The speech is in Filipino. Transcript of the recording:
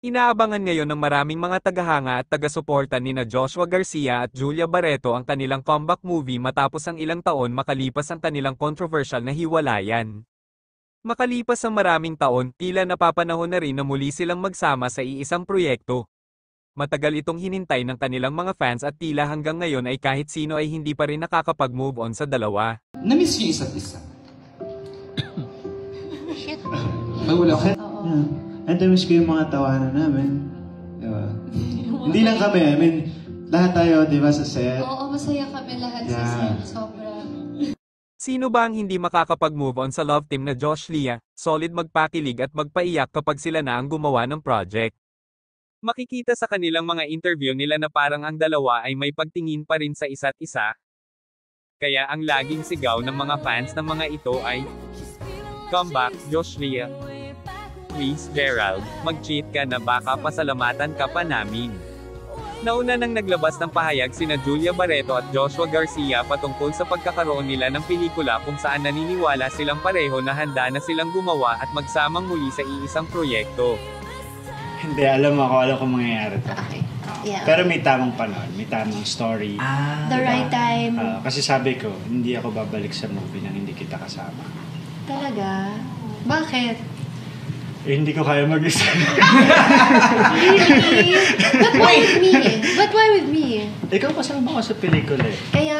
Inaabangan ngayon ng maraming mga tagahanga at taga-suporta nina Joshua Garcia at Julia Barreto ang kanilang comeback movie matapos ang ilang taon makalipas ang kanilang controversial na hiwalayan. Makalipas ang maraming taon, tila napapanahon na rin na muli silang magsama sa iisang proyekto. Matagal itong hinintay ng kanilang mga fans at tila hanggang ngayon ay kahit sino ay hindi pa rin nakakapag-move on sa dalawa. Na-miss niyo isa't isa? Shit. Ay, wala ka? Oo. And miss ko yung mga tawanan namin. Diba? Hindi lang kami, I mean, lahat tayo, di ba, sa set. Oo, masaya kami lahat sa set. Sobra. Sino ba ang hindi makakapag-move on sa love team na Josh Lia, solid magpakilig at magpaiyak kapag sila na ang gumawa ng project? Makikita sa kanilang mga interview nila na parang ang dalawa ay may pagtingin pa rin sa isa't isa. Kaya ang laging sigaw ng mga fans ng mga ito ay, "Come back, Josh Lia. Please, Gerald, mag-cheat ka na baka pasalamatan ka pa namin." Nauna nang naglabas ng pahayag sina Julia Barreto at Joshua Garcia patungkol sa pagkakaroon nila ng pelikula kung saan naniniwala silang pareho na handa na silang gumawa at magsamang muli sa iisang proyekto. Hindi, alam ko mangyayari to. Okay. Yeah. Pero may tamang panahon, may tamang story. The right time. Kasi sabi ko, hindi ako babalik sa movie nang hindi kita kasama. Talaga? Bakit? Hindi ko kaya mag-isa. Really? But why with me? But why with me? Ikaw kasama ko sa pelikula eh. Kaya